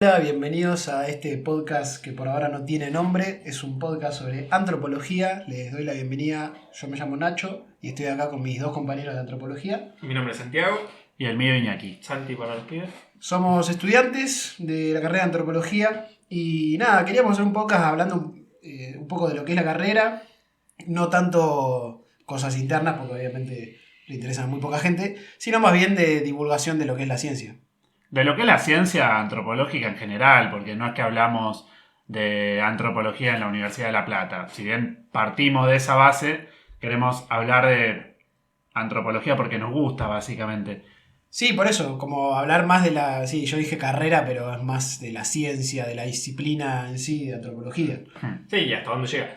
Hola, bienvenidos a este podcast que por ahora no tiene nombre. Es un podcast sobre antropología. Les doy la bienvenida. Yo me llamo Nacho y estoy acá con mis dos compañeros de antropología. Mi nombre es Santiago. Y el mío Iñaki. Santi para los pibes. Somos estudiantes de la carrera de antropología y nada, queríamos hacer un podcast hablando un poco de lo que es la carrera. No tanto cosas internas, porque obviamente le interesan a muy poca gente, sino más bien de divulgación de lo que es la ciencia. De lo que es la ciencia antropológica en general, porque no es que hablamos de antropología en la Universidad de La Plata. Si bien partimos de esa base, queremos hablar de antropología porque nos gusta, básicamente. Sí, por eso, como hablar más de la... Sí, yo dije carrera, pero es más de la ciencia, de la disciplina en sí, de antropología. Sí, y hasta dónde llega.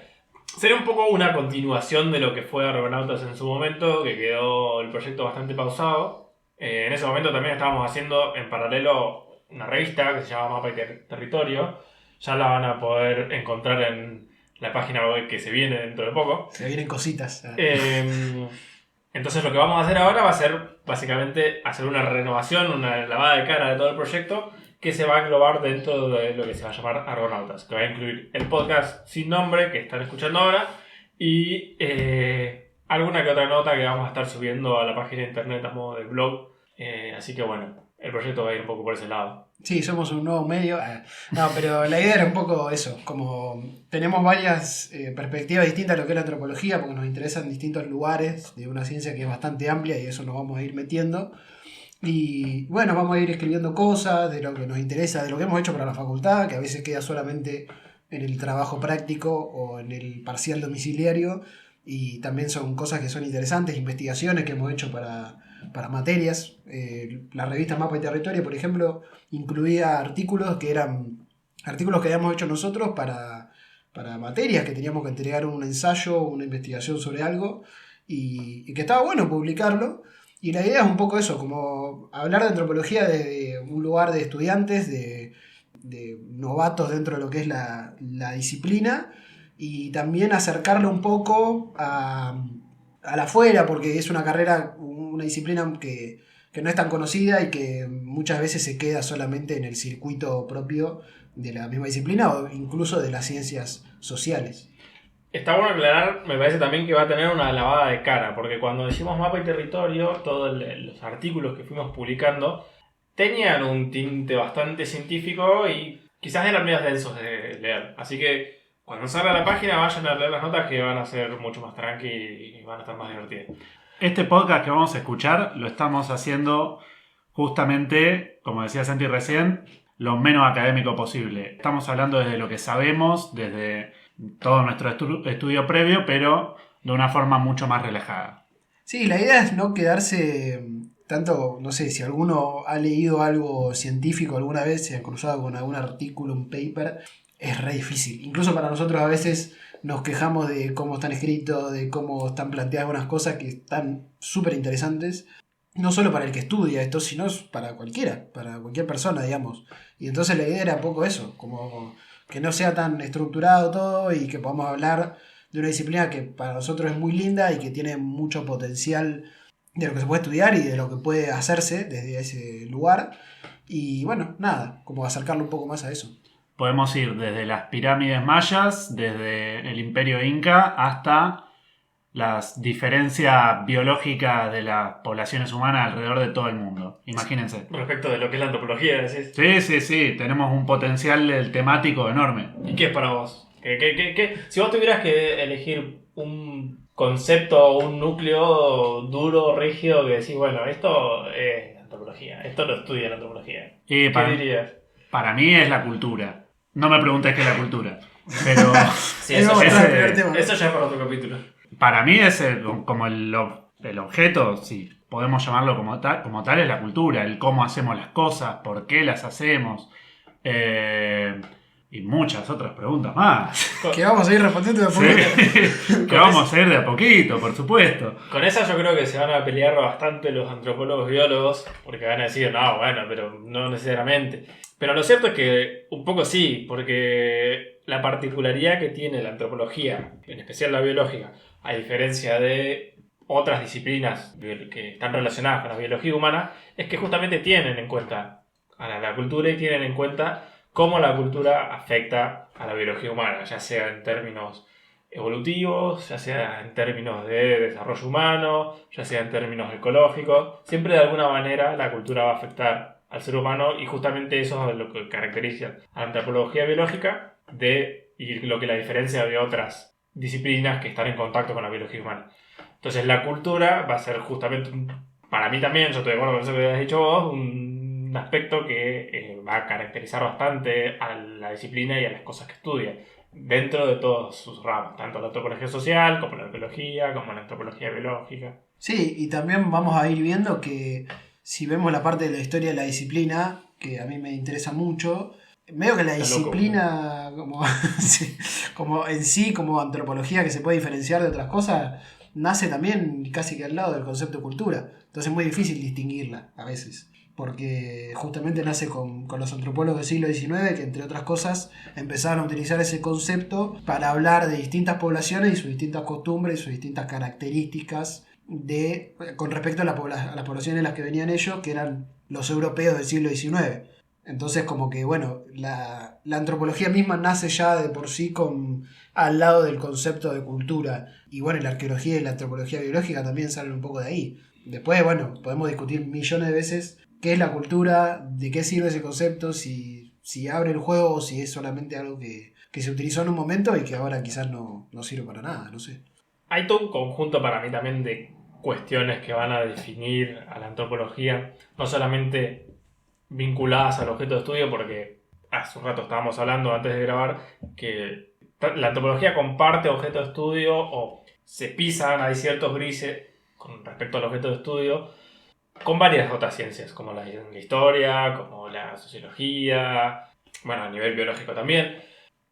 Sería un poco una continuación de lo que fue Argonautas en su momento, que quedó el proyecto bastante pausado. En ese momento también estábamos haciendo en paralelo una revista que se llama Mapa y Territorio. Ya la van a poder encontrar en la página web que se viene dentro de poco. Se vienen cositas. Entonces lo que vamos a hacer ahora va a ser básicamente hacer una renovación, una lavada de cara de todo el proyecto que se va a englobar dentro de lo que se va a llamar Argonautas, que va a incluir el podcast sin nombre que están escuchando ahora y alguna que otra nota que vamos a estar subiendo a la página de internet a modo de blog. Así que bueno, el proyecto va a ir un poco por ese lado. Sí, somos un nuevo medio. No, pero la idea era un poco eso, como tenemos varias perspectivas distintas de lo que es la antropología, porque nos interesan distintos lugares de una ciencia que es bastante amplia y eso nos vamos a ir metiendo. Y bueno, vamos a ir escribiendo cosas de lo que nos interesa, de lo que hemos hecho para la facultad, que a veces queda solamente en el trabajo práctico o en el parcial domiciliario. Y también son cosas que son interesantes, investigaciones que hemos hecho para materias. La revista Mapa y Territorio, por ejemplo, incluía artículos que eran artículos que habíamos hecho nosotros para materias, que teníamos que entregar un ensayo, una investigación sobre algo, y que estaba bueno publicarlo. Y la idea es un poco eso, como hablar de antropología desde un lugar de estudiantes, de novatos dentro de lo que es la disciplina, y también acercarlo un poco a la afuera, porque es una carrera, una disciplina que no es tan conocida y que muchas veces se queda solamente en el circuito propio de la misma disciplina o incluso de las ciencias sociales. Está bueno aclarar, me parece también que va a tener una lavada de cara, porque cuando decimos Mapa y Territorio, todos los artículos que fuimos publicando tenían un tinte bastante científico y quizás eran medio densos de leer. Así que cuando salga la página vayan a leer las notas que van a ser mucho más tranqui y van a estar más divertidas. Este podcast que vamos a escuchar lo estamos haciendo justamente, como decía Santi recién, lo menos académico posible. Estamos hablando desde lo que sabemos, desde todo nuestro estudio previo, pero de una forma mucho más relajada. Sí, la idea es no quedarse tanto, no sé, si alguno ha leído algo científico alguna vez, se ha cruzado con algún artículo, un paper, es re difícil. Incluso para nosotros a veces nos quejamos de cómo están escritos, de cómo están planteadas algunas cosas que están súper interesantes. No solo para el que estudia esto, sino para cualquiera, para cualquier persona, digamos. Y entonces la idea era un poco eso, como que no sea tan estructurado todo y que podamos hablar de una disciplina que para nosotros es muy linda y que tiene mucho potencial de lo que se puede estudiar y de lo que puede hacerse desde ese lugar. Y bueno, nada, como acercarlo un poco más a eso. Podemos ir desde las pirámides mayas, desde el imperio inca, hasta las diferencias biológicas de las poblaciones humanas alrededor de todo el mundo. Imagínense. Respecto de lo que es la antropología, decís. Sí. Tenemos un potencial temático enorme. ¿Y qué es para vos? ¿Qué? Si vos tuvieras que elegir un concepto o un núcleo duro, rígido, que decís, bueno, esto es antropología, esto lo estudia la antropología. ¿Qué dirías? Para mí es la cultura. No me preguntes qué es la cultura. Pero Sí, eso ya es para otro capítulo. Para mí es como el objeto, si podemos llamarlo como tal, es la cultura, el cómo hacemos las cosas, por qué las hacemos, y muchas otras preguntas más. Que vamos a ir respondiendo de a poquito. Sí, que vamos a ir de a poquito, por supuesto. Con esa yo creo que se van a pelear bastante los antropólogos biólogos, porque van a decir, no, bueno, pero no necesariamente. Pero lo cierto es que un poco sí, porque la particularidad que tiene la antropología, en especial la biológica, a diferencia de otras disciplinas que están relacionadas con la biología humana, es que justamente tienen en cuenta a la cultura y tienen en cuenta cómo la cultura afecta a la biología humana, ya sea en términos evolutivos, ya sea en términos de desarrollo humano, ya sea en términos ecológicos. Siempre de alguna manera la cultura va a afectar al ser humano y justamente eso es lo que caracteriza a la antropología biológica y lo que la diferencia de otras disciplinas que están en contacto con la biología humana. Entonces la cultura va a ser justamente, para mí también, yo estoy de acuerdo con eso que habías dicho vos, un aspecto que va a caracterizar bastante a la disciplina y a las cosas que estudia, dentro de todos sus ramas, tanto la antropología social, como la arqueología, como la antropología biológica. Sí, y también vamos a ir viendo que si vemos la parte de la historia de la disciplina, que a mí me interesa mucho, veo que la disciplina, sí, como en sí, como antropología que se puede diferenciar de otras cosas, nace también casi que al lado del concepto de cultura. Entonces es muy difícil distinguirla a veces, porque justamente nace con los antropólogos del siglo XIX, que entre otras cosas empezaron a utilizar ese concepto para hablar de distintas poblaciones y sus distintas costumbres y sus distintas características con respecto a las poblaciones en las que venían ellos, que eran los europeos del siglo XIX. Entonces como que bueno, la antropología misma nace ya de por sí al lado del concepto de cultura. Y bueno, la arqueología y la antropología biológica también salen un poco de ahí. Después, bueno, podemos discutir millones de veces qué es la cultura, de qué sirve ese concepto, si abre el juego o si es solamente algo que se utilizó en un momento y que ahora quizás no sirve para nada, no sé. Hay todo un conjunto para mí también de cuestiones que van a definir a la antropología, no solamente vinculadas al objeto de estudio, porque hace un rato estábamos hablando antes de grabar que la antropología comparte objeto de estudio o se pisan, hay ciertos grises con respecto al objeto de estudio con varias otras ciencias, como la historia, como la sociología, bueno, a nivel biológico también,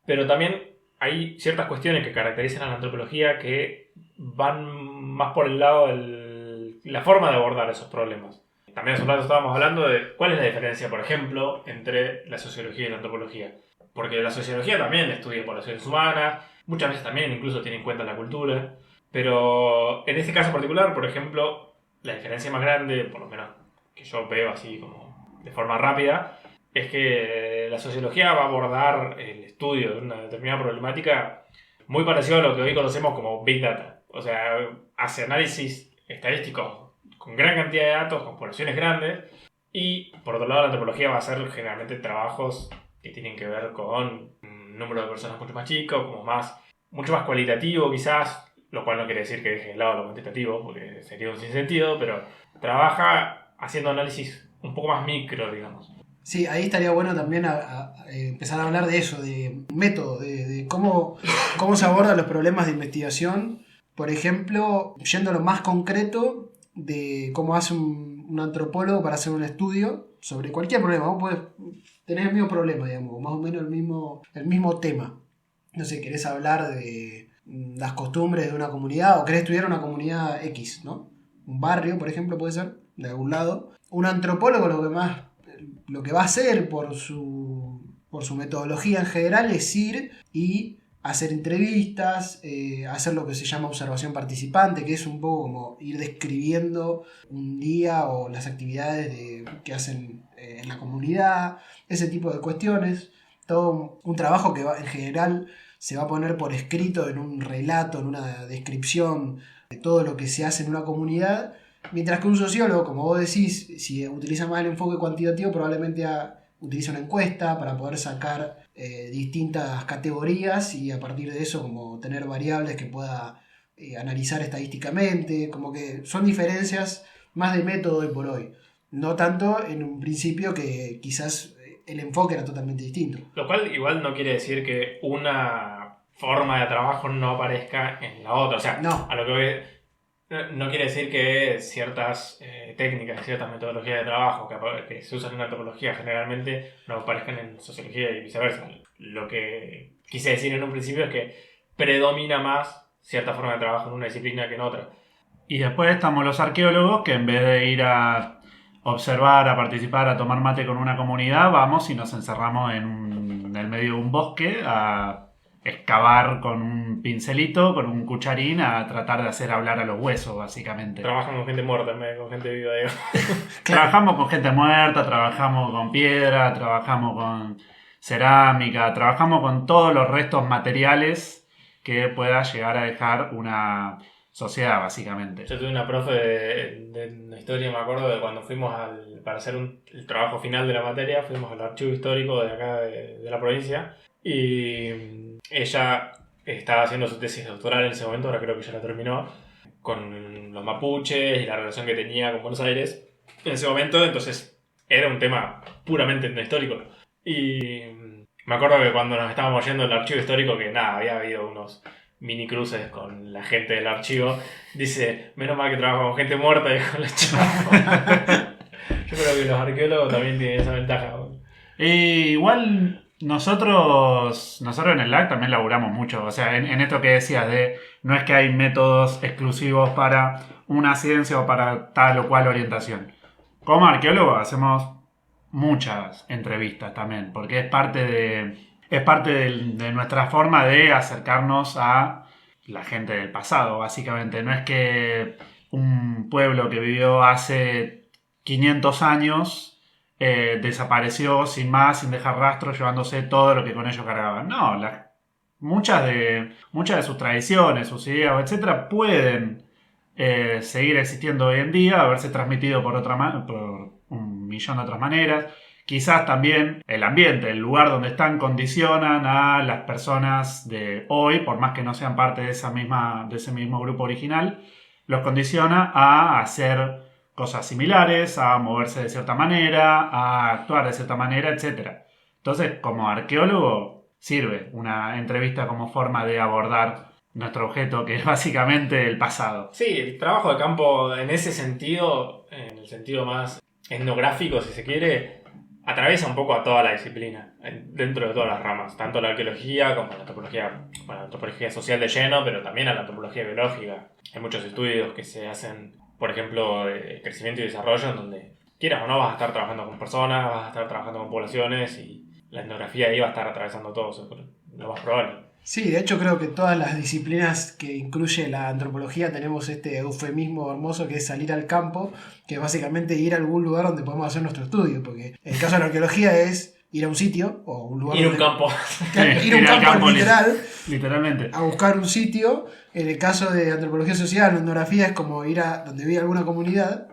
pero también hay ciertas cuestiones que caracterizan a la antropología que van más por el lado de la forma de abordar esos problemas. También hace un rato estábamos hablando de cuál es la diferencia, por ejemplo, entre la sociología y la antropología. Porque la sociología también estudia poblaciones humanas, muchas veces también incluso tiene en cuenta la cultura, pero en este caso particular, por ejemplo, la diferencia más grande, por lo menos que yo veo así como de forma rápida, es que la sociología va a abordar el estudio de una determinada problemática muy parecido a lo que hoy conocemos como Big Data. O sea, hace análisis estadísticos con gran cantidad de datos, con poblaciones grandes, y por otro lado la antropología va a hacer generalmente trabajos que tienen que ver con un número de personas mucho más chico, mucho más cualitativo quizás, lo cual no quiere decir que deje de lado lo cuantitativo, porque sería un sinsentido, pero trabaja haciendo análisis un poco más micro, digamos. Sí, ahí estaría bueno también empezar a hablar de eso, de método, de cómo se abordan los problemas de investigación. Por ejemplo, yendo a lo más concreto, de cómo hace un antropólogo para hacer un estudio sobre cualquier problema. Vos podés tener el mismo problema, digamos, más o menos el mismo tema. No sé, querés hablar de las costumbres de una comunidad o querés estudiar una comunidad X, ¿no? Un barrio, por ejemplo, puede ser, de algún lado. Un antropólogo lo que va a hacer por su metodología en general es ir y hacer entrevistas, hacer lo que se llama observación participante, que es un poco como ir describiendo un día o las actividades que hacen en la comunidad, ese tipo de cuestiones. Todo un trabajo que en general se va a poner por escrito en un relato, en una descripción de todo lo que se hace en una comunidad, mientras que un sociólogo, como vos decís, si utiliza más el enfoque cuantitativo, probablemente utiliza una encuesta para poder sacar distintas categorías y a partir de eso como tener variables que pueda analizar estadísticamente, como que son diferencias más de método hoy por hoy, no tanto en un principio que quizás el enfoque era totalmente distinto. Lo cual igual no quiere decir que una forma de trabajo no aparezca en la otra, o sea, no. A lo que voy, no quiere decir que ciertas técnicas, ciertas metodologías de trabajo que se usan en antropología generalmente no aparezcan en sociología y viceversa. Lo que quise decir en un principio es que predomina más cierta forma de trabajo en una disciplina que en otra. Y después estamos los arqueólogos que en vez de ir a observar, a participar, a tomar mate con una comunidad, vamos y nos encerramos en el medio de un bosque a excavar con un pincelito, con un cucharín, a tratar de hacer hablar a los huesos, básicamente. Trabajan con gente muerta en vez de con gente viva, digamos. Trabajamos con gente muerta, trabajamos con piedra, trabajamos con cerámica, trabajamos con todos los restos materiales que pueda llegar a dejar una sociedad, básicamente. Yo tuve una profe de historia, me acuerdo de cuando fuimos para hacer el trabajo final de la materia, fuimos al archivo histórico de acá de la provincia y ella estaba haciendo su tesis doctoral en ese momento, ahora creo que ya la terminó, con los mapuches y la relación que tenía con Buenos Aires en ese momento, entonces era un tema puramente etnohistórico. Y me acuerdo que cuando nos estábamos yendo al archivo histórico, que nada, había habido unos mini cruces con la gente del archivo, dice, menos mal que trabajo con gente muerta y con la chava. Yo creo que los arqueólogos también tienen esa ventaja. Igual nosotros en el LAC también laburamos mucho, o sea, en esto que decías de no es que hay métodos exclusivos para una ciencia o para tal o cual orientación. Como arqueólogos hacemos muchas entrevistas también, porque es parte de nuestra forma de acercarnos a la gente del pasado, básicamente. No es que un pueblo que vivió hace 500 años desapareció sin más, sin dejar rastro, llevándose todo lo que con ellos cargaban. No, muchas de sus tradiciones, sus ideas, etcétera, pueden seguir existiendo hoy en día, haberse transmitido por un millón de otras maneras. Quizás también el ambiente, el lugar donde están, condicionan a las personas de hoy, por más que no sean parte de ese mismo grupo original, los condiciona a hacer cosas similares, a moverse de cierta manera, a actuar de cierta manera, etc. Entonces, como arqueólogo, sirve una entrevista como forma de abordar nuestro objeto, que es básicamente el pasado. Sí, el trabajo de campo en ese sentido, en el sentido más etnográfico, si se quiere, atraviesa un poco a toda la disciplina, dentro de todas las ramas, tanto la arqueología como la antropología social de lleno, pero también a la antropología biológica. Hay muchos estudios que se hacen, por ejemplo, de crecimiento y desarrollo, en donde quieras o no vas a estar trabajando con personas, vas a estar trabajando con poblaciones y la etnografía ahí va a estar atravesando todo eso, lo más probable. Sí, de hecho creo que todas las disciplinas que incluye la antropología tenemos este eufemismo hermoso que es salir al campo, que es básicamente ir a algún lugar donde podemos hacer nuestro estudio, porque en el caso de la arqueología es ir a un sitio o un lugar. Ir a un campo. Ir a un campo literal. Literalmente. A buscar un sitio. En el caso de antropología social, la etnografía es como ir a donde vive alguna comunidad,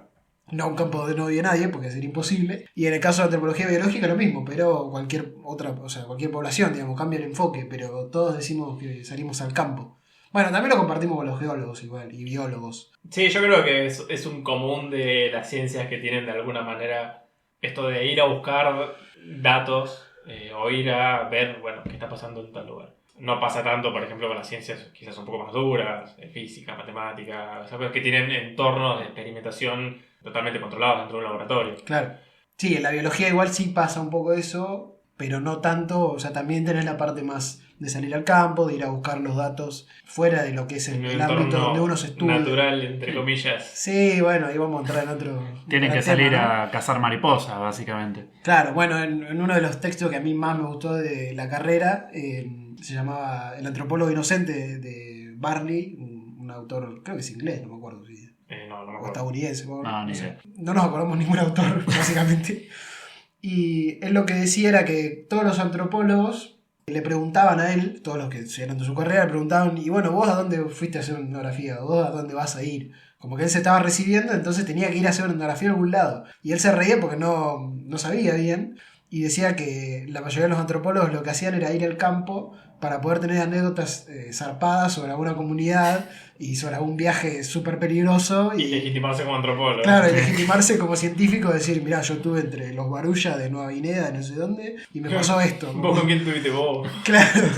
no a un campo donde no vive nadie, porque sería imposible. Y en el caso de antropología biológica lo mismo, pero cualquier población, digamos, cambia el enfoque, pero todos decimos que salimos al campo. Bueno, también lo compartimos con los geólogos igual, y biólogos. Sí, yo creo que es un común de las ciencias que tienen de alguna manera esto de ir a buscar datos o ir a ver, bueno, qué está pasando en tal lugar. No pasa tanto, por ejemplo, con las ciencias quizás un poco más duras, física, matemática, ¿sabes? Que tienen entornos de experimentación totalmente controlados dentro de un laboratorio. Claro. Sí, en la biología igual sí pasa un poco eso, pero no tanto. O sea, también tenés la parte más de salir al campo, de ir a buscar los datos fuera de lo que es el ámbito donde uno se estudia. Natural, entre comillas. Sí, bueno, ahí vamos a entrar en otro. Tienes que salir a cazar mariposas, básicamente. Claro, bueno, en uno de los textos que a mí más me gustó de la carrera, se llamaba El antropólogo inocente de Barley, un autor, creo que es inglés, no me acuerdo si no me acuerdo. O estadounidense, no sé. No nos acordamos ningún autor, básicamente. Y él lo que decía era que todos los antropólogos le preguntaban a él, todos los que eran de su carrera, le preguntaban, y bueno, ¿vos a dónde fuiste a hacer una etnografía? ¿Vos a dónde vas a ir? Como que él se estaba recibiendo, entonces tenía que ir a hacer una etnografía a algún lado. Y él se reía porque no sabía bien, y decía que la mayoría de los antropólogos lo que hacían era ir al campo para poder tener anécdotas zarpadas sobre alguna comunidad y sobre algún viaje súper peligroso. Y legitimarse como antropólogo. Claro, y legitimarse como científico, decir, mirá, yo estuve entre los Barullas de Nueva Guinea, no sé dónde, y me pasó esto. ¿Vos con quién tuviste vos? Claro.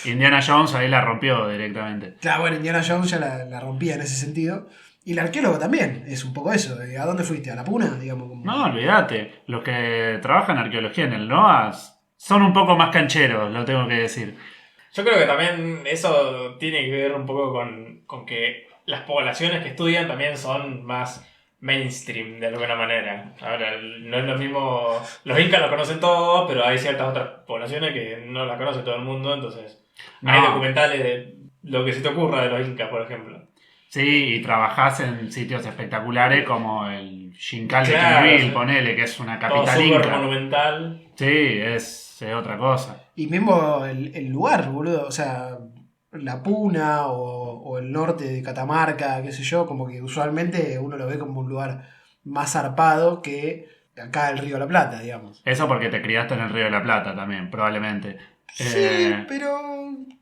Indiana Jones ahí la rompió directamente. Claro, bueno, Indiana Jones ya la rompía en ese sentido. Y el arqueólogo también, es un poco eso. ¿A dónde fuiste? ¿A la Puna? Digamos, como... No, olvídate. Los que trabajan arqueología en el NOAS son un poco más cancheros, lo tengo que decir. Yo creo que también eso tiene que ver un poco con que las poblaciones que estudian también son más mainstream de alguna manera. Ahora, no es lo mismo... Los incas lo conocen todos, pero hay ciertas otras poblaciones que no las conoce todo el mundo, entonces hay documentales de lo que se te ocurra de los incas, por ejemplo. Sí, y trabajás en sitios espectaculares como el Xincal de Claro, Quilvil, sí. ponele, que es una Todo capital súper inca. monumental. Sí, es otra cosa. Y mismo el lugar, boludo. O sea, la Puna o el norte de Catamarca, qué sé yo, como que usualmente uno lo ve como un lugar más zarpado que acá el Río de la Plata, digamos. Eso porque te criaste en el Río de la Plata también, probablemente. Sí, pero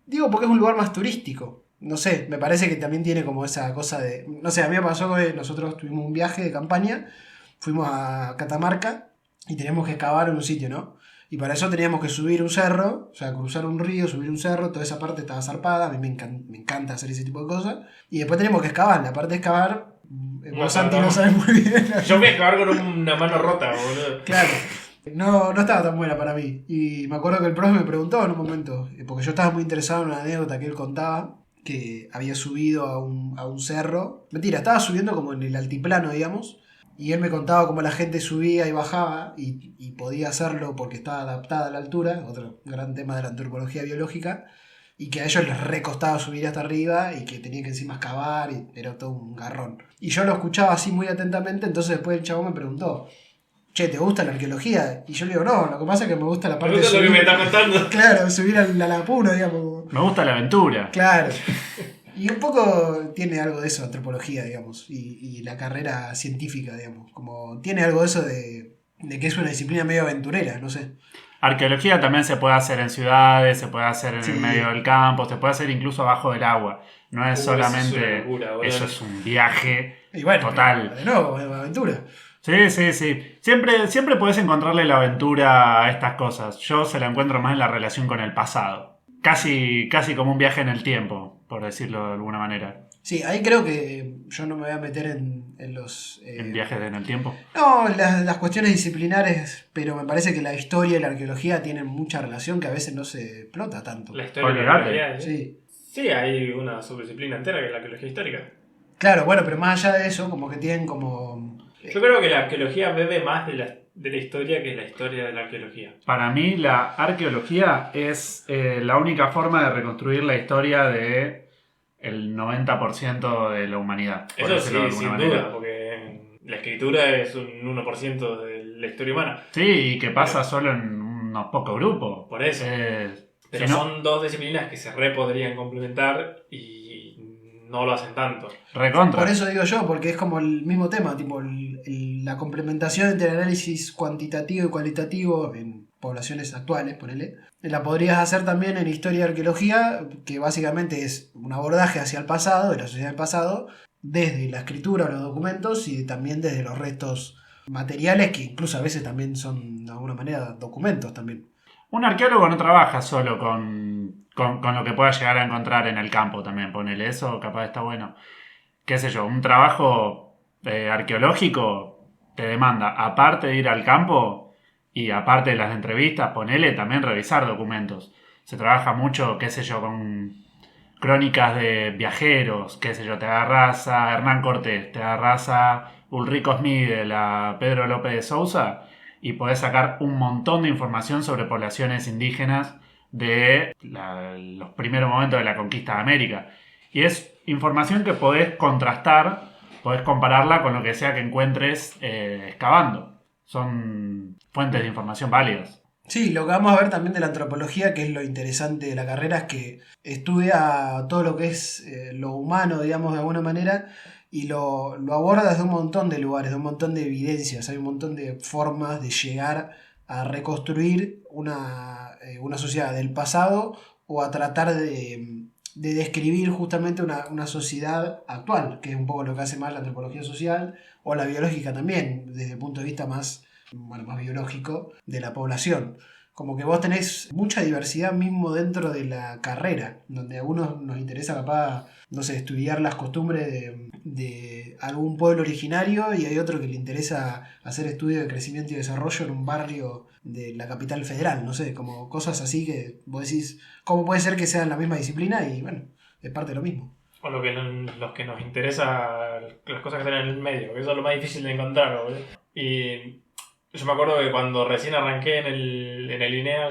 digo porque es un lugar más turístico. No sé, me parece que también tiene como esa cosa de... No sé, a mí me pasó que nosotros tuvimos un viaje de campaña, fuimos a Catamarca y teníamos que excavar en un sitio, ¿no? Y para eso teníamos que subir un cerro, o sea, cruzar un río, subir un cerro, toda esa parte estaba zarpada, a mí me encanta hacer ese tipo de cosas. Y después teníamos que excavar, la parte de excavar, vos Santi no sabes muy bien. Yo voy a acabar con una mano rota, boludo. Claro. No estaba tan buena para mí. Y me acuerdo que el profe me preguntó en un momento, porque yo estaba muy interesado en una anécdota que él contaba, que había subido a un cerro. Mentira, estaba subiendo como en el altiplano, digamos. Y él me contaba cómo la gente subía y bajaba y podía hacerlo porque estaba adaptada a la altura, otro gran tema de la antropología biológica, y que a ellos les recostaba subir hasta arriba y que tenían que encima excavar y era todo un garrón. Y yo lo escuchaba así muy atentamente, entonces después el chabón me preguntó, che, ¿te gusta la arqueología? Y yo le digo, no, lo que pasa es que me gusta la Me parte de gusta lo que subir. me estás contando. Claro, subir a la Puna, digamos. Me gusta la aventura. Claro. Y un poco tiene algo de eso, antropología, digamos, y la carrera científica, digamos. Como tiene algo de eso de que es una disciplina medio aventurera, no sé. Arqueología también se puede hacer en ciudades, se puede hacer en Sí. el medio del campo, se puede hacer incluso abajo del agua. No es Eso es solamente... una locura, boludo. Eso es un viaje Y bueno, total. de nuevo, es una aventura. Sí, sí, sí. Siempre puedes encontrarle la aventura a estas cosas. Yo se la encuentro más en la relación con el pasado. Casi como un viaje en el tiempo, por decirlo de alguna manera. Sí, ahí creo que yo no me voy a meter en los... En viajes en el tiempo. No, las cuestiones disciplinares, pero me parece que la historia y la arqueología tienen mucha relación que a veces no se explota tanto. La historia de la Olvidate. arqueología, ¿eh? Sí. Sí, hay una subdisciplina entera que es la arqueología histórica. Claro, bueno, pero más allá de eso, como que tienen como... Yo creo que la arqueología bebe más de la historia que la historia de la arqueología. Para mí la arqueología es la única forma de reconstruir la historia de el 90% de la humanidad. por Eso decirlo de sí, alguna sin manera. duda, porque la escritura es un 1% de la historia humana. Sí, y que pasa solo en unos pocos grupos. Por eso. Pero si no, son dos disciplinas que se podrían complementar y no lo hacen tanto. recontra. Por eso digo yo, porque es como el mismo tema, tipo la complementación entre el análisis cuantitativo y cualitativo en poblaciones actuales, ponele. La podrías hacer también en historia y arqueología, que básicamente es un abordaje hacia el pasado, de la sociedad del pasado, desde la escritura o los documentos y también desde los restos materiales, que incluso a veces también son de alguna manera documentos también. Un arqueólogo no trabaja solo con lo que pueda llegar a encontrar en el campo también, ponele eso, capaz está bueno. Qué sé yo, un trabajo arqueológico te demanda, aparte de ir al campo y aparte de las entrevistas, ponele también revisar documentos. Se trabaja mucho, qué sé yo, con crónicas de viajeros, qué sé yo, te agarrás a Hernán Cortés, te agarrás a Ulrico Smidel, a Pedro López de Sousa y podés sacar un montón de información sobre poblaciones indígenas de los primeros momentos de la conquista de América. Y es información que podés contrastar, podés compararla con lo que sea que encuentres excavando. Son fuentes de información válidas. Sí, lo que vamos a ver también de la antropología, que es lo interesante de la carrera, es que estudia todo lo que es lo humano, digamos, de alguna manera, y lo aborda desde un montón de lugares, de un montón de evidencias. Hay un montón de formas de llegar a reconstruir una sociedad del pasado o a tratar de describir justamente una sociedad actual, que es un poco lo que hace más la antropología social o la biológica también, desde el punto de vista más biológico de la población. Como que vos tenés mucha diversidad mismo dentro de la carrera, donde a algunos nos interesa capaz, no sé, estudiar las costumbres de algún pueblo originario y hay otro que le interesa hacer estudios de crecimiento y desarrollo en un barrio de la capital federal, no sé, como cosas así que vos decís, ¿cómo puede ser que sean la misma disciplina? Y bueno, es parte de lo mismo. O los que nos interesa, las cosas que están en el medio, que eso es lo más difícil de encontrar, ¿no? Y yo me acuerdo que cuando recién arranqué en el INEA,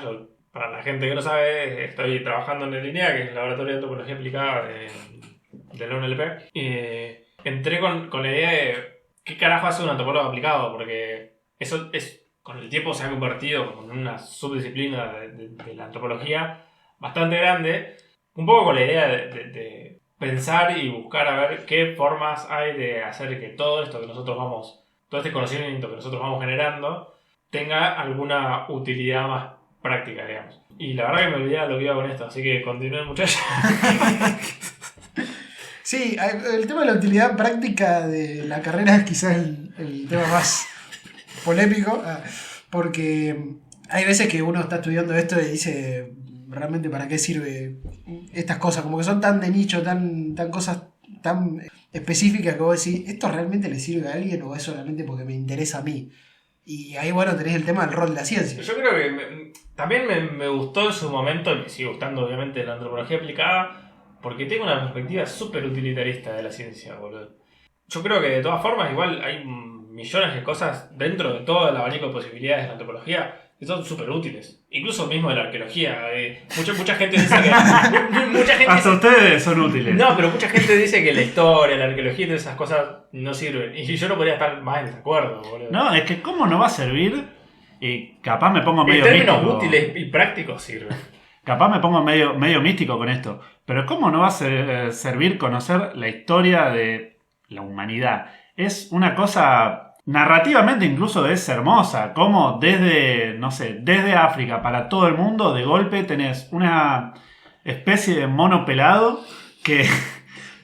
para la gente que no sabe, estoy trabajando en el INEA, que es el Laboratorio de Antropología Aplicada de la UNLP. Y entré con la idea de qué carajo hace un antropólogo aplicado, porque eso es con el tiempo se ha convertido en una subdisciplina de la antropología bastante grande, un poco con la idea de pensar y buscar a ver qué formas hay de hacer que todo esto que nosotros todo este conocimiento que nosotros vamos generando tenga alguna utilidad más práctica, digamos. Y la verdad que me olvidaba lo que iba con esto, así que continúen, muchachos. Sí, el tema de la utilidad práctica de la carrera es quizás el tema más polémico, porque hay veces que uno está estudiando esto y dice, ¿realmente para qué sirve estas cosas? Como que son tan de nicho, tan cosas tan específicas que vos decís, ¿esto realmente le sirve a alguien o es solamente porque me interesa a mí? Y ahí, bueno, tenés el tema del rol de la ciencia. Yo creo que también me gustó en su momento, y me sigue gustando obviamente la antropología aplicada, porque tengo una perspectiva súper utilitarista de la ciencia, boludo. Yo creo que de todas formas igual hay millones de cosas dentro de todo el abanico de posibilidades de la antropología que son súper útiles. Incluso mismo de la arqueología. Mucha gente dice que... Hasta ustedes son útiles. No, pero mucha gente dice que la historia, la arqueología y todas esas cosas no sirven. Y yo no podría estar más en desacuerdo, boludo. No, es que ¿cómo no va a servir? Y capaz me pongo medio en términos místico. útiles y prácticos sirven. Capaz me pongo medio místico con esto. Pero ¿cómo no va a servir conocer la historia de la humanidad? Es una cosa... Narrativamente incluso es hermosa. Como desde África para todo el mundo, de golpe tenés una especie de mono pelado que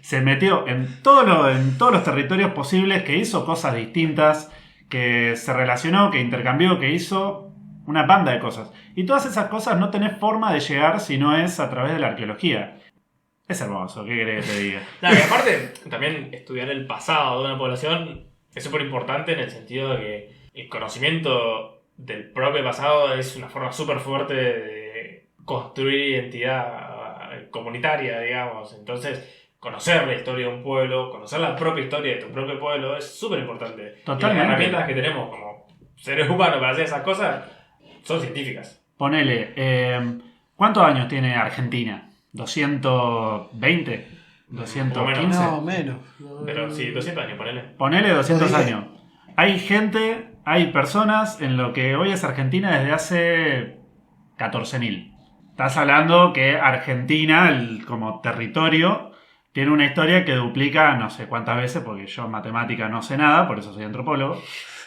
se metió en todos los territorios posibles, que hizo cosas distintas, que se relacionó, que intercambió, que hizo una banda de cosas. Y todas esas cosas no tenés forma de llegar si no es a través de la arqueología. Es hermoso, ¿qué querés que te diga? No, y aparte, también estudiar el pasado de una población es súper importante en el sentido de que el conocimiento del propio pasado es una forma súper fuerte de construir identidad comunitaria, digamos. Entonces, conocer la historia de un pueblo, conocer la propia historia de tu propio pueblo es súper importante. Totalmente. Y las herramientas que tenemos como seres humanos para hacer esas cosas son científicas. Ponele, ¿cuántos años tiene Argentina? ¿220? ¿215? No, menos. Pero sí, 200 años, ponele. Ponele 200 años. Hay personas en lo que hoy es Argentina desde hace 14.000. Estás hablando que Argentina, como territorio, tiene una historia que duplica no sé cuántas veces, porque yo en matemática no sé nada, por eso soy antropólogo.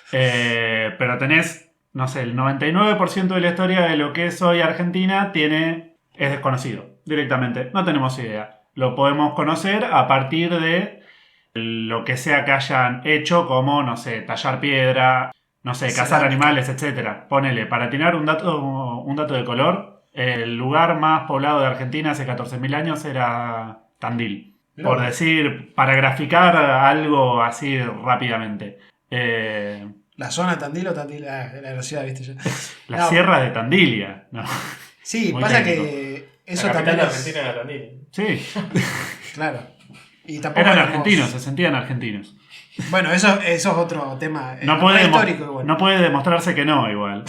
Pero tenés, no sé, el 99% de la historia de lo que es hoy Argentina es desconocido, directamente. No tenemos idea. Lo podemos conocer a partir de lo que sea que hayan hecho, como, no sé, tallar piedra, no sé, cazar animales, etc. Ponele, para tirar un dato de color, el lugar más poblado de Argentina hace 14.000 años era Tandil. Mirá. Por decir, para graficar algo así rápidamente. ¿La zona Tandil o Tandil? La ciudad, viste yo. La sierra de Tandilia. No. Sí, Muy pasa técnico. que eso La capital también de es... Argentina era Tandil. Sí, Claro. Y tampoco eran éramos- argentinos, se sentían argentinos. Bueno, eso es otro tema. No puede, histórico igual. no puede demostrarse que no, igual.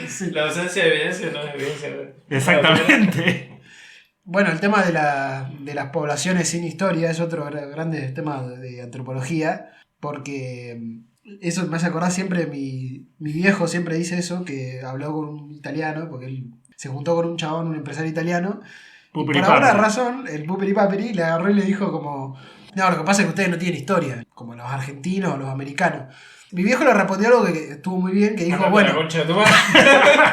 Sí. La ausencia de evidencia no es evidencia. Exactamente. Bueno, el tema de las poblaciones sin historia es otro grande tema de antropología, porque eso me hace acordar siempre, mi viejo siempre dice eso, que habló con un italiano, porque él se juntó con un chabón, un empresario italiano, y por Pupiripapiri. alguna razón el Pupiripapiri le agarró y le dijo como, no, lo que pasa es que ustedes no tienen historia, como los argentinos o los americanos. Mi viejo le respondió algo que estuvo muy bien, que dijo, Andate bueno... la concha de tu madre.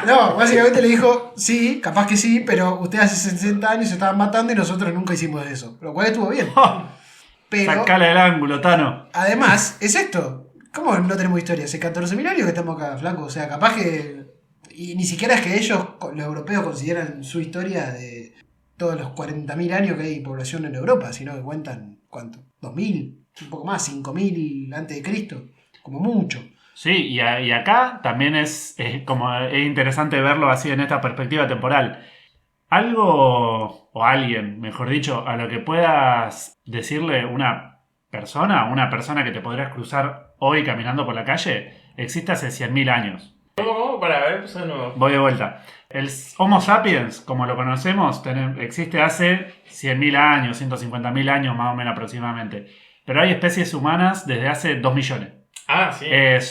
No, básicamente le dijo, sí, capaz que sí, pero ustedes hace 60 años se estaban matando y nosotros nunca hicimos eso. Lo cual estuvo bien. Pero, Sacala del ángulo, Tano. además, es esto. ¿Cómo no tenemos historia? Hace 14.000 años que estamos acá, flaco. O sea, capaz que... Y ni siquiera es que ellos, los europeos, consideran su historia de todos los 40.000 años que hay población en Europa, sino que cuentan, ¿cuánto? 2.000, un poco más, 5.000 antes de Cristo. Como mucho. Sí, y acá también es interesante verlo así en esta perspectiva temporal. Algo, o alguien, mejor dicho, a lo que puedas decirle una persona que te podrías cruzar hoy caminando por la calle, existe hace 100.000 años. ¿Cómo? Para ver, pues no. Voy de vuelta. El Homo sapiens, como lo conocemos, existe hace 100.000 años, 150.000 años más o menos aproximadamente. Pero hay especies humanas desde hace 2 millones. Ah, sí. Es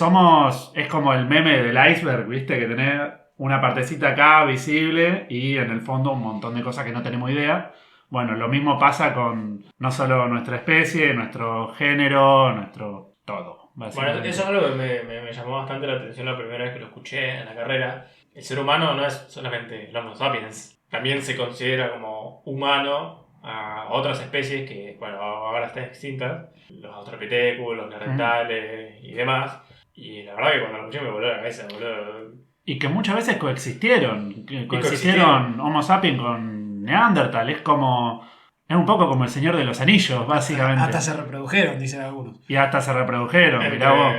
como el meme del iceberg, ¿viste? Que tenés una partecita acá visible y en el fondo un montón de cosas que no tenemos idea. Bueno, lo mismo pasa con no solo nuestra especie, nuestro género, nuestro todo, Bueno, básicamente. eso es algo que me llamó bastante la atención la primera vez que lo escuché en la carrera. El ser humano no es solamente el Homo sapiens, también se considera como humano a otras especies que, bueno, ahora están extintas, los australopithecus, los neandertales y demás. Y la verdad que cuando lo escuché me voló la cabeza, boludo. Y que muchas veces coexistieron. coexistieron. Coexistieron Homo sapiens con Neandertal. Es un poco como el Señor de los Anillos, básicamente. Hasta se reprodujeron, dicen algunos. Y hasta se reprodujeron, mirá vos.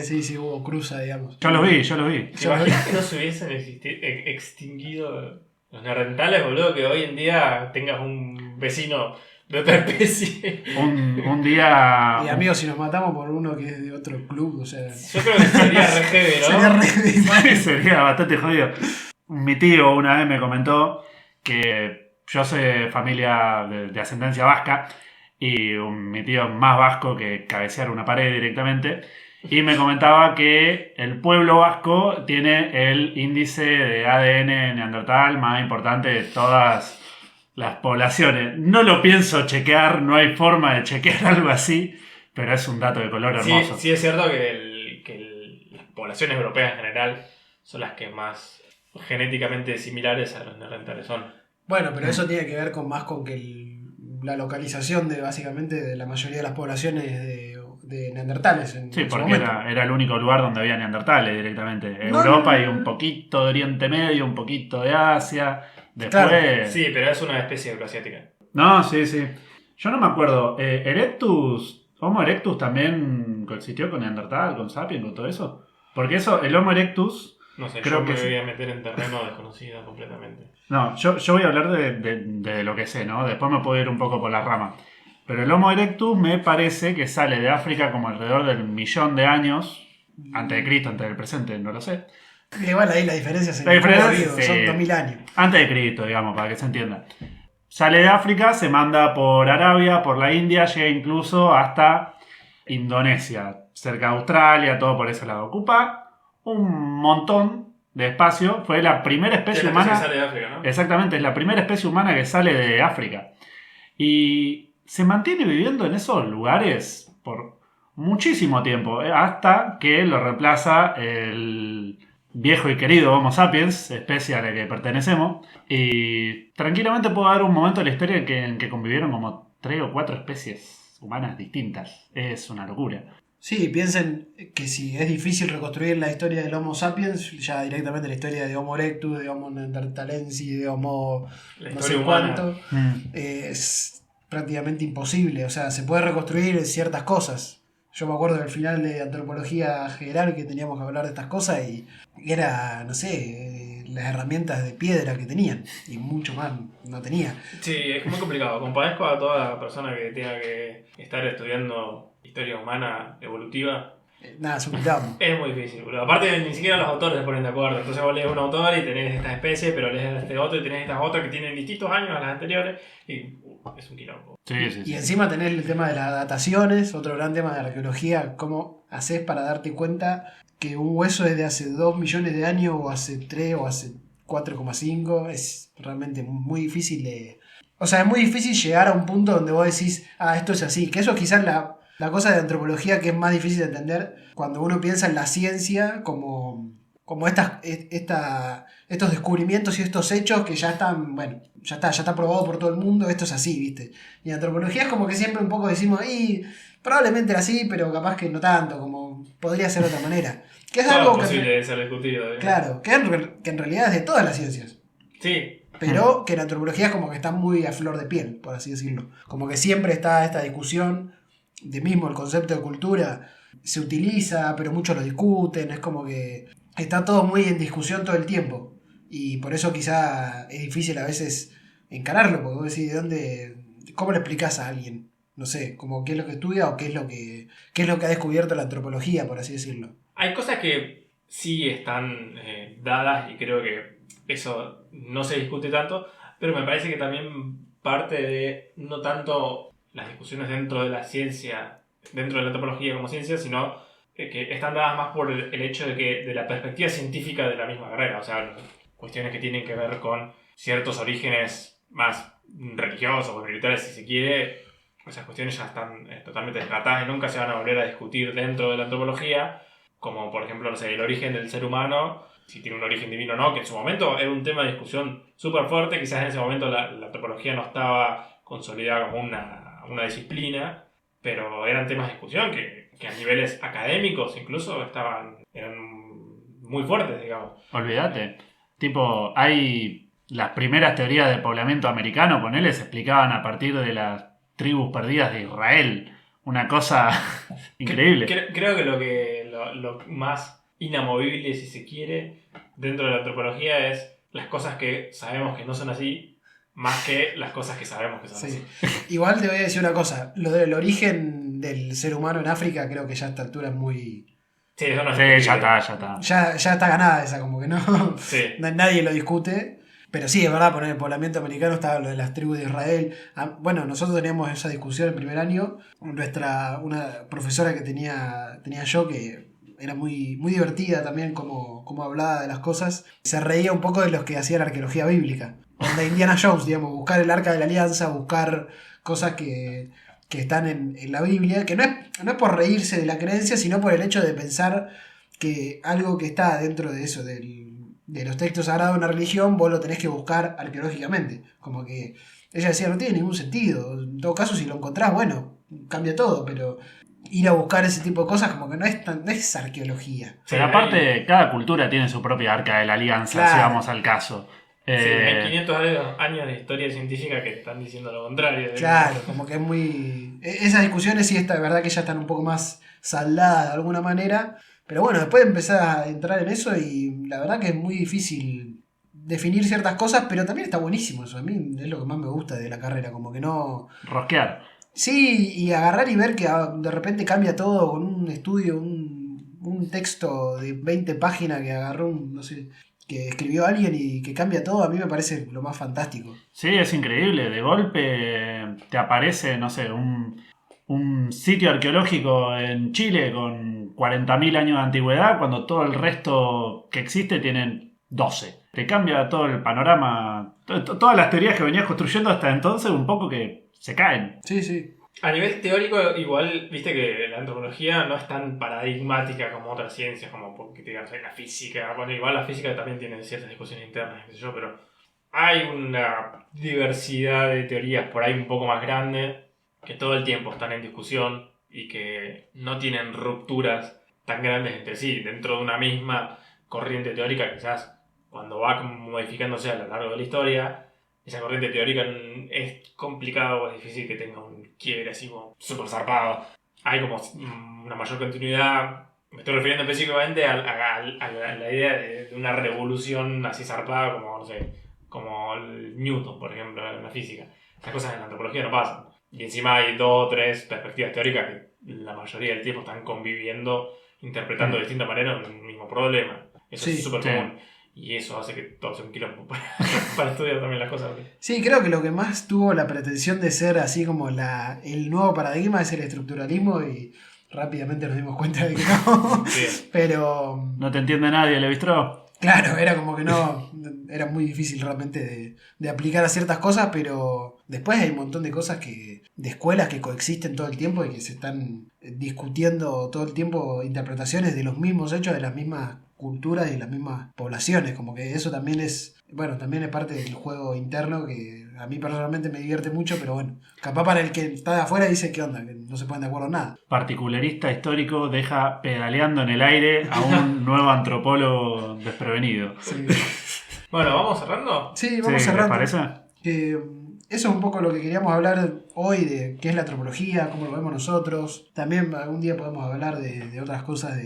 Sí, hubo cruza, digamos. Yo los vi. ¿Te imaginas que no se hubiesen extinguido los neandertales, boludo? Que hoy en día tengas un vecino de otra especie. Un día... Y amigos, si nos matamos por uno que es de otro club, o sea... Yo creo que sería re heavy, ¿no? Sería re Sería bastante jodido. Mi tío una vez me comentó que yo soy familia de ascendencia vasca y mi tío es más vasco que cabecear una pared directamente. Y me comentaba que el pueblo vasco tiene el índice de ADN neandertal más importante de todas las poblaciones. No lo pienso chequear, no hay forma de chequear algo así, pero es un dato de color hermoso. Sí es cierto que las poblaciones europeas en general son las que más genéticamente similares a los neandertales son. Bueno, pero eso tiene que ver con que la localización de básicamente de la mayoría de las poblaciones de neandertales. Sí, en su porque momento. era el único lugar donde había neandertales directamente. No, Europa no. y un poquito de Oriente Medio, un poquito de Asia. Después... Claro. Sí, pero es una especie euroasiática. No, sí. Yo no me acuerdo. ¿Homo erectus también coexistió con Neandertal, con Sapiens, con todo eso? Porque el Homo erectus... No sé, Creo yo que me sí. voy a meter en terreno desconocido completamente. No, yo voy a hablar de lo que sé, ¿no? Después me puedo ir un poco por la rama. Pero el Homo erectus me parece que sale de África como alrededor del 1.000.000 de años, antes de Cristo, antes del presente, no lo sé. Igual ahí la diferencia es La diferencia, vivo, sí. son 2000 años. Antes de Cristo, digamos, para que se entienda. Sale de África, se manda por Arabia, por la India, llega incluso hasta Indonesia, cerca de Australia, todo por ese lado. Ocupa un montón de espacio. Fue la primera especie Es la especie humana. que sale de África, ¿no? Exactamente, es la primera especie humana que sale de África. Y se mantiene viviendo en esos lugares por muchísimo tiempo, hasta que lo reemplaza el viejo y querido Homo sapiens, especie a la que pertenecemos. Y tranquilamente puedo dar un momento de la historia en que convivieron como 3 o 4 especies humanas distintas. Es una locura. Sí, piensen que si es difícil reconstruir la historia del Homo sapiens, ya directamente la historia de Homo erectus, de Homo neanderthalensis, de Homo La no historia sé humana. cuánto, es prácticamente imposible. O sea, se puede reconstruir ciertas cosas. Yo me acuerdo del final de Antropología General que teníamos que hablar de estas cosas y era, no sé, las herramientas de piedra que tenían y mucho más no tenía. Sí, es muy complicado. Compadezco a toda persona que tenga que estar estudiando historia humana evolutiva. Nada, es un quilombo. Es muy difícil, boludo. Aparte, ni siquiera los autores se ponen de acuerdo. Entonces vos lees un autor y tenés esta especie, pero lees este otro y tenés estas otras que tienen distintos años a las anteriores. Y es un quilombo. Sí. Y encima tenés el tema de las dataciones, otro gran tema de arqueología, cómo haces para darte cuenta que un hueso es de hace 2 millones de años o hace 3 o hace 4,5. Es realmente muy difícil de... O sea, es muy difícil llegar a un punto donde vos decís, esto es así. Que eso es quizás la cosa de antropología que es más difícil de entender cuando uno piensa en la ciencia como estos descubrimientos y estos hechos que ya están, bueno, ya está probado por todo el mundo, esto es así, ¿viste? Y en antropología es como que siempre un poco decimos, probablemente era así, pero capaz que no tanto, como podría ser de otra manera. Que es Todo algo es posible de ser discutido. claro, que en realidad es de todas las ciencias. Sí. Pero que en antropología es como que está muy a flor de piel, por así decirlo. Como que siempre está esta discusión de mismo el concepto de cultura se utiliza, pero muchos lo discuten, es como que está todo muy en discusión todo el tiempo. Y por eso quizá es difícil a veces encararlo, porque vos decís, ¿cómo le explicás a alguien? No sé, como qué es lo que estudia o qué es lo que ha descubierto la antropología, por así decirlo. Hay cosas que sí están dadas y creo que eso no se discute tanto, pero me parece que también parte de no tanto las discusiones dentro de la ciencia, dentro de la antropología como ciencia, sino que están dadas más por el hecho de la perspectiva científica de la misma carrera. O sea, cuestiones que tienen que ver con ciertos orígenes más religiosos o militares, si se quiere. Esas cuestiones ya están totalmente descartadas y nunca se van a volver a discutir dentro de la antropología, como por ejemplo, no sé, el origen del ser humano, si tiene un origen divino o no, que en su momento era un tema de discusión súper fuerte. Quizás en ese momento la antropología no estaba consolidada como una disciplina, pero eran temas de discusión que a niveles académicos incluso eran muy fuertes, digamos. Olvídate. Tipo, hay las primeras teorías de poblamiento americano, ponele, se explicaban a partir de las tribus perdidas de Israel. Una cosa increíble. Creo que lo más inamovible, si se quiere, dentro de la antropología es las cosas que sabemos que no son así, más que las cosas que sabemos que son así. Igual te voy a decir una cosa, lo del origen del ser humano en África creo que ya a esta altura es muy... Sí, eso no es Sí, ya está. Ya está ganada esa, como que no... Sí. Nadie lo discute. Pero sí, es verdad, por el poblamiento americano estaba lo de las tribus de Israel. Bueno, nosotros teníamos esa discusión en primer año. Una profesora que tenía yo, que era muy, muy divertida también como hablaba de las cosas, se reía un poco de los que hacían arqueología bíblica. Onda Indiana Jones, digamos, buscar el Arca de la Alianza, buscar cosas que están en la Biblia, que no es por reírse de la creencia, sino por el hecho de pensar que algo que está dentro de eso, de los textos sagrados de una religión, vos lo tenés que buscar arqueológicamente. Como que ella decía, no tiene ningún sentido. En todo caso, si lo encontrás, bueno, cambia todo, pero ir a buscar ese tipo de cosas como que no es arqueología. Pero aparte, cada cultura tiene su propia Arca de la Alianza, Claro. si vamos al caso. Sí, hay 500 años de historia científica que están diciendo lo contrario. Claro, como que es muy... Esas discusiones sí, de verdad que ya están un poco más saldadas de alguna manera. Pero bueno, después empezar a entrar en eso y la verdad que es muy difícil definir ciertas cosas, pero también está buenísimo eso. A mí es lo que más me gusta de la carrera, como que no... Rosquear. Sí, y agarrar y ver que de repente cambia todo con un estudio, un texto de 20 páginas que agarró no sé, que escribió alguien y que cambia todo, a mí me parece lo más fantástico. Sí, es increíble. De golpe te aparece, no sé, un sitio arqueológico en Chile con 40.000 años de antigüedad, cuando todo el resto que existe tienen 12. Te cambia todo el panorama. Todas las teorías que venías construyendo hasta entonces un poco que se caen. Sí, sí. A nivel teórico, igual, viste que la antropología no es tan paradigmática como otras ciencias, como porque te digan, la física. Bueno, igual la física también tiene ciertas discusiones internas, qué sé yo, pero hay una diversidad de teorías por ahí un poco más grande que todo el tiempo están en discusión y que no tienen rupturas tan grandes entre sí. Dentro de una misma corriente teórica, quizás cuando va modificándose a lo largo de la historia, esa corriente teórica es complicado o es difícil que tenga un quiebre así como súper zarpado. Hay como una mayor continuidad. Me estoy refiriendo específicamente a la idea de una revolución así zarpada como, no sé, como el Newton, por ejemplo, en la física. Esas cosas en la antropología no pasan. Y encima hay 2 o 3 perspectivas teóricas que la mayoría del tiempo están conviviendo, interpretando de distintas maneras un mismo problema. Eso Sí, es súper sí. común. Y eso hace que todo sea un quilombo para estudiar también las cosas. Sí, creo que lo que más tuvo la pretensión de ser así como el nuevo paradigma es el estructuralismo y rápidamente nos dimos cuenta de que no. Sí. Pero No te entiende nadie, Levi-Strauss. claro, era como que no, era muy difícil realmente de aplicar a ciertas cosas, pero después hay un montón de cosas de escuelas que coexisten todo el tiempo y que se están discutiendo todo el tiempo interpretaciones de los mismos hechos, de las mismas culturas y las mismas poblaciones, como que eso también es, bueno, también es parte del juego interno que a mí personalmente me divierte mucho, pero bueno, capaz para el que está de afuera dice qué onda, que no se ponen de acuerdo en nada. Particularista histórico deja pedaleando en el aire a un nuevo antropólogo desprevenido. Sí, Bueno, ¿vamos cerrando? sí, vamos Sí, ¿te cerrando. parece? Eso es un poco lo que queríamos hablar hoy de qué es la antropología, cómo lo vemos nosotros. También algún día podemos hablar de otras cosas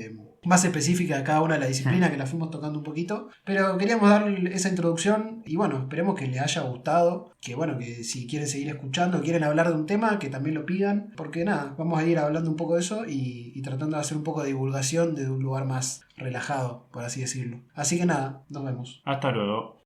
más específicas de cada una de las disciplinas que las fuimos tocando un poquito. Pero queríamos darle esa introducción y bueno, esperemos que les haya gustado. Que bueno, que si quieren seguir escuchando, quieren hablar de un tema, que también lo pidan. Porque nada, vamos a ir hablando un poco de eso y tratando de hacer un poco de divulgación desde un lugar más relajado, por así decirlo. Así que nada, nos vemos. Hasta luego.